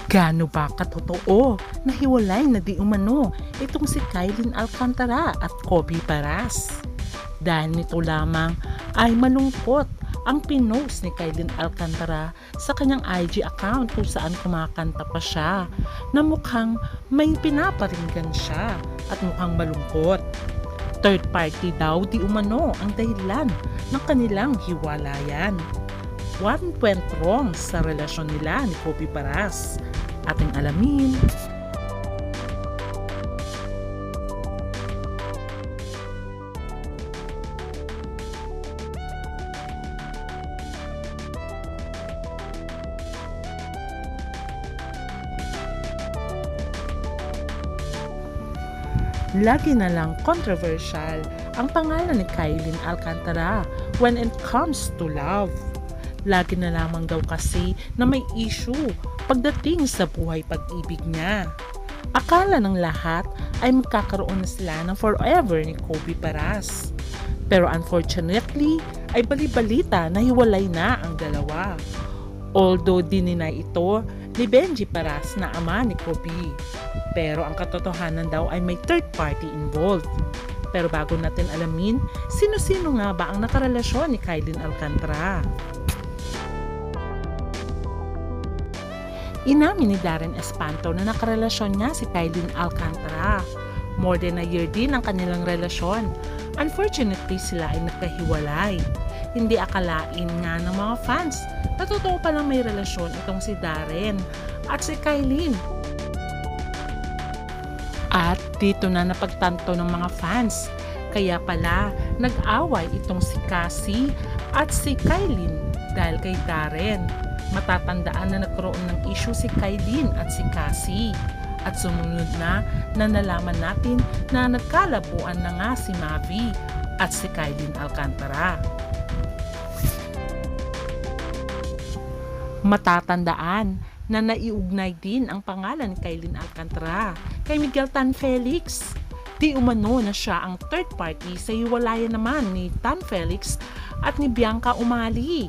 Gaano ba katotoo na hiwalay na di umano itong si Kylin Alcantara at Kobe Paras? Dahil nito lamang ay malungkot ang pinost ni Kylin Alcantara sa kanyang IG account kung saan kumakanta pa siya na mukhang may pinaparinggan siya at mukhang malungkot. Third party daw di umano ang dahilan ng kanilang hiwalayan. What went wrong sa relasyon nila ni Kobe Paras? Ating alamin. Lagi na lang controversial ang pangalan ni Kylin Alcantara when it comes to love. Lagi na lamang daw kasi na may issue pagdating sa buhay pag-ibig niya. Akala ng lahat ay magkakaroon na sila ng forever ni Kobe Paras. Pero unfortunately ay bali-balita na hiwalay na ang dalawa. Although dininay ito ni Benji Paras na ama ni Kobe. Pero ang katotohanan daw ay may third party involved. Pero bago natin alamin, sino-sino nga ba ang nakarelasyon ni Kylin Alcantara? Inamin ni Darren Espanto na nakarelasyon niya si Kylin Alcantara. More than a year din ang kanilang relasyon. Unfortunately, sila ay nagkahiwalay. Hindi akalain nga ng mga fans na totoo palang may relasyon itong si Darren at si Kylin. At dito na napagtanto ng mga fans. Kaya pala nag-away itong si Cassie at si Kylin dahil kay Darren. Matatandaan na nagkaroon ng issue si Kylin at si Cassie. At sumunod na nalaman natin na nagkalabuan na nga si Mavi at si Kylin Alcantara. Matatandaan na naiugnay din ang pangalan ni Kylin Alcantara kay Miguel Tan Felix. Di umano na siya ang third party sa hiwalayan naman ni Tan Felix at ni Bianca Umali,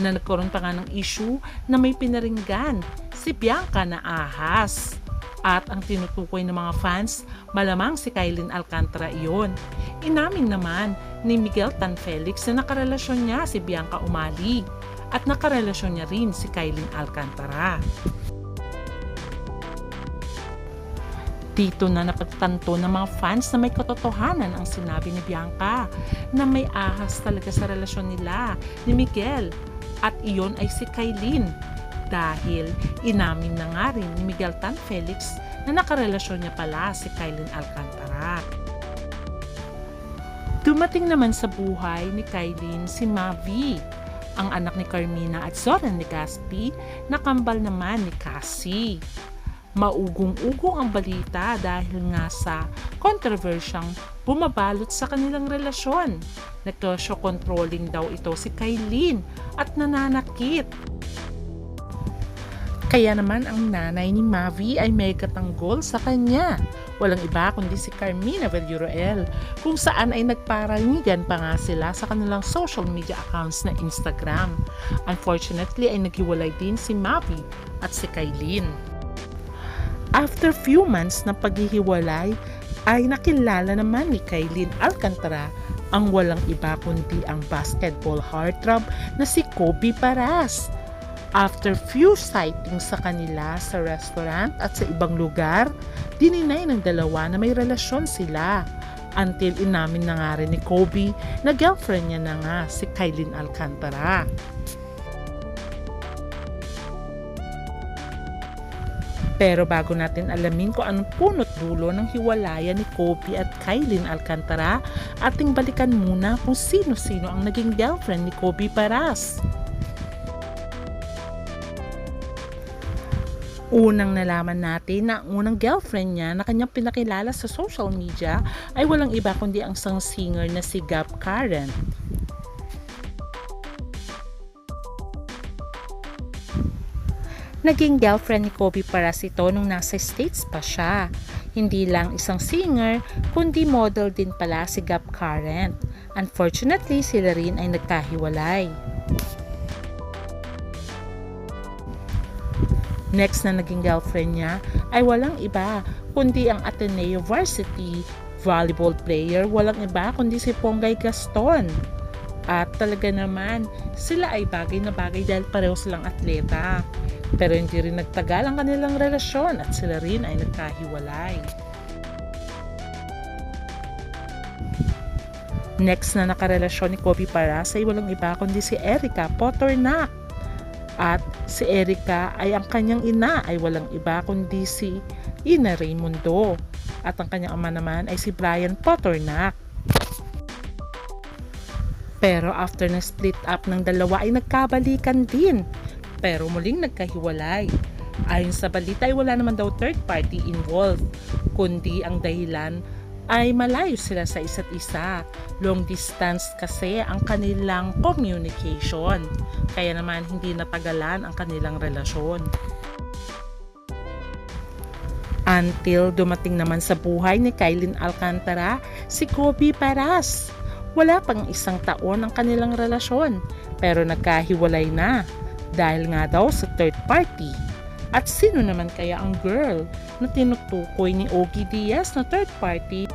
na nagkaroon pa nga ng issue na may pinaringgan si Bianca na ahas. At ang tinutukoy ng mga fans, malamang si Kylin Alcantara iyon. Inamin naman ni Miguel Tan Felix na nakarelasyon niya si Bianca Umali at nakarelasyon niya rin si Kylin Alcantara. Dito na napagtanto ng mga fans na may katotohanan ang sinabi ni Bianca na may ahas talaga sa relasyon nila ni Miguel at iyon ay si Kylin. Dahil inamin na nga rin ni Miguel Tan Felix na nakarelasyon niya pala si Kylin Alcantara. Dumating naman sa buhay ni Kylin si Mavi, ang anak ni Carmina at Zoran Legazpi na kambal naman ni Cassie. Maugong-ugong ang balita dahil nga sa kontrobersyang bumabalot sa kanilang relasyon. Nagkasyo controlling daw ito si Kylin at nananakit. Kaya naman ang nanay ni Mavi ay may katanggol sa kanya. Walang iba kundi si Carmina Villarroel, kung saan ay nagparanigan pa nga sila sa kanilang social media accounts na Instagram. Unfortunately ay naghiwalay din si Mavi at si Kylin. After few months na paghihiwalay ay nakilala naman ni Kylin Alcantara ang walang iba kundi ang basketball heartthrob na si Kobe Paras. After few sightings sa kanila sa restaurant at sa ibang lugar, dininay ng dalawa na may relasyon sila. Until inamin na nga rin ni Kobe na girlfriend niya na nga si Kylin Alcantara. Pero bago natin alamin kung anong punot dulo ng hiwalayan ni Kobe at Kylin Alcantara, ating balikan muna kung sino-sino ang naging girlfriend ni Kobe Paras. Unang nalaman natin na ang unang girlfriend niya na kanyang pinakilala sa social media ay walang iba kundi ang isang singer na si Gab Karen. Naging girlfriend ni Kobe Paras ito nung nasa States pa siya. Hindi lang isang singer, kundi model din pala si Gab Karen. Unfortunately, sila rin ay nagkahiwalay. Next na naging girlfriend niya ay walang iba kundi ang Ateneo Varsity volleyball player, walang iba kundi si Ponggay Gaston. At talaga naman, sila ay bagay na bagay dahil pareho silang atleta. Pero hindi rin nagtagal ang kanilang relasyon at sila rin ay nagkahiwalay. Next na nakarelasyon ni Kobe Paras ay walang iba kundi si Erica Paternak. At si Erica ay ang kanyang ina ay walang iba kundi si Ina Raimundo. At ang kanyang ama naman ay si Brian Paternak. Pero after na split up ng dalawa ay nagkabalikan din. Pero muling nagkahiwalay. Ayon sa balita ay wala naman daw third party involved. Kundi ang dahilan ay malayo sila sa isa't isa. Long distance kasi ang kanilang communication. Kaya naman hindi natagalan ang kanilang relasyon. Until dumating naman sa buhay ni Kylene Alcantara si Kobe Paras. Wala pang isang taon ang kanilang relasyon pero nagkahiwalay na dahil nga daw sa third party. At sino naman kaya ang girl na tinutukoy ni Ogie Diaz na third party?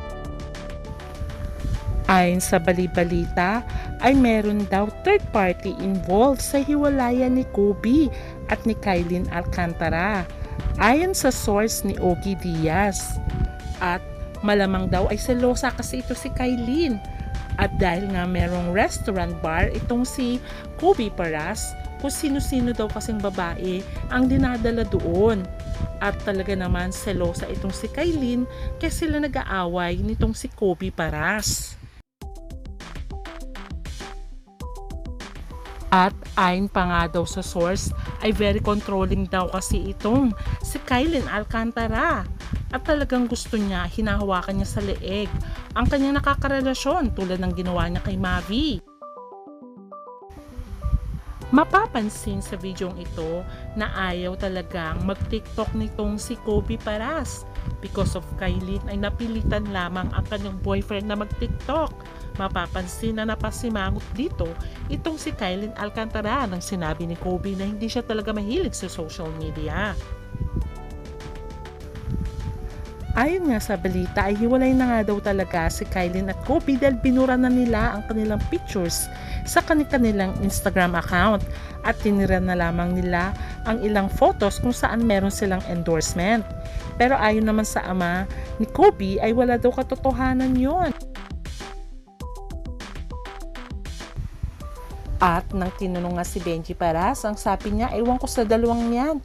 Ayon sa bali-balita ay meron daw third party involved sa hiwalayan ni Kobe at ni Kylene Alcantara. Ayon sa source ni Ogie Diaz. At malamang daw ay selosa kasi ito si Kylene. At dahil nga merong restaurant bar itong si Kobe Paras, kung sino-sino daw kasing babae ang dinadala doon. At talaga naman selosa itong si Kylene kaya sila nag-aaway nitong si Kobe Paras. At ayon pa nga daw sa source ay very controlling daw kasi itong si Kylene Alcantara. At talagang gusto niya, hinahawakan niya sa leeg ang kanyang nakakarelasyon tulad ng ginawa niya kay Mavi. Mapapansin sa videong ito na ayaw talagang mag-TikTok nitong si Kobe Paras. Because of Kylene ay napilitan lamang ang kanyang boyfriend na mag-TikTok. Mapapansin na napasimangot dito itong si Kylene Alcantara nang sinabi ni Kobe na hindi siya talaga mahilig sa social media. Ayon nga sa balita ay hiwalay na nga daw talaga si Kylene at Kobe dahil binura na nila ang kanilang pictures sa kanilang Instagram account at tinira na lamang nila ang ilang photos kung saan meron silang endorsement. Pero ayon naman sa ama ni Kobe ay wala daw katotohanan yon. At nang tinanong nga si Benji Paras, ang sabi niya, ewan ko sa dalawang yan,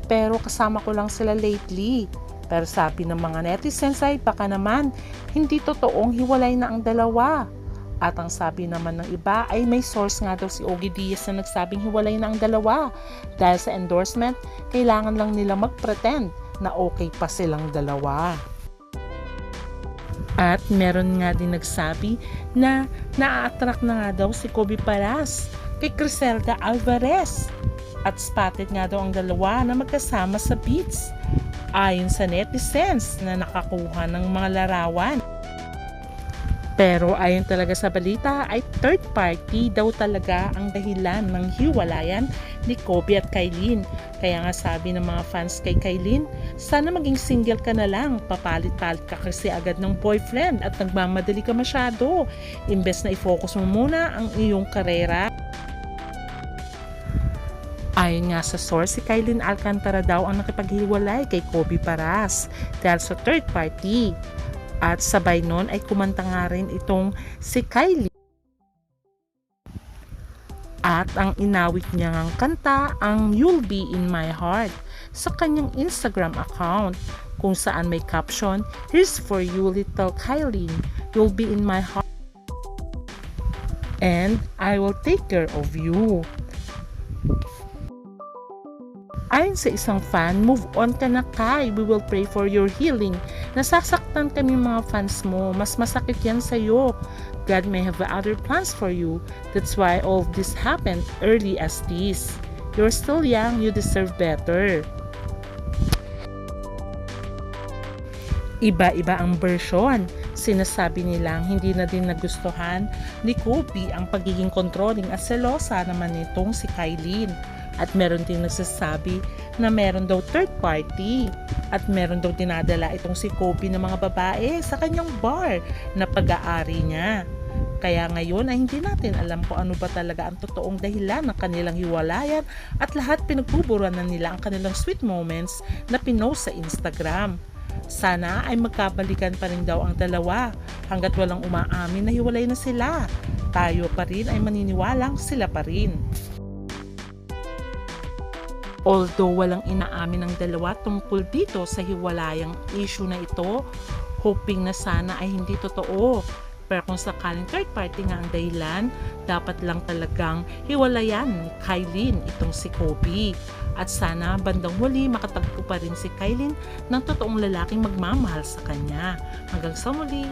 pero kasama ko lang sila lately. Pero sabi ng mga netizens ay baka naman hindi totoong hiwalay na ang dalawa. At ang sabi naman ng iba ay may source nga daw si Ogie Diaz na nagsabing hiwalay na ang dalawa. Dahil sa endorsement, kailangan lang nila mag-pretend na okay pa silang dalawa. At meron nga din nagsabi na na-attract na nga daw si Kobe Paras kay Criselda Alvarez. At spotted nga daw ang dalawa na magkasama sa beach. Ayon sa netizens na nakakuha ng mga larawan. Pero ayon talaga sa balita ay third party daw talaga ang dahilan ng hiwalayan ni Kobe at Kylene. Kaya nga sabi ng mga fans kay Kylene, sana maging single ka na lang, papalit-palit ka kasi agad ng boyfriend at nagmamadali ka masyado. Imbes na i-focus mo muna ang iyong karera. Ayon nga sa source, si Kylene Alcantara daw ang nakipaghiwalay kay Kobe Paras dahil sa third party. At sabay nun ay kumanta nga rin itong si Kylie. At ang inawit niya ngang kanta ang You'll Be In My Heart sa kanyang Instagram account kung saan may caption, "Here's for you little Kylene, you'll be in my heart and I will take care of you." Ayon sa isang fan, move on ka na Kai, we will pray for your healing. Nasasaktan kami mga fans mo, mas masakit yan sa'yo. God may have other plans for you. That's why all of this happened early as this. You're still young, you deserve better. Iba-iba ang version. Sinasabi nilang hindi na din nagustuhan ni Kobe ang pagiging controlling at selosa naman nitong si Kylene. At meron ding nagsasabi na meron daw third party at meron daw dinadala itong si Kobe ng mga babae sa kanyang bar na pag-aari niya. Kaya ngayon ay hindi natin alam kung ano ba talaga ang totoong dahilan ng kanilang hiwalayan at lahat pinagbuburan na nila ang kanilang sweet moments na pinost sa Instagram. Sana ay magkabalikan pa rin daw ang dalawa hanggat walang umaamin na hiwalay na sila. Tayo pa rin ay maniniwalang sila pa rin. Although walang inaamin ng dalawa tungkol dito sa hiwalayang issue na ito, hoping na sana ay hindi totoo. Pero kung sakaling third party nga ang dahilan, dapat lang talagang hiwalayan ni Kylene itong si Kobe. At sana bandang huli makatagpo pa rin si Kylene ng totoong lalaking magmamahal sa kanya. Hanggang sa muli!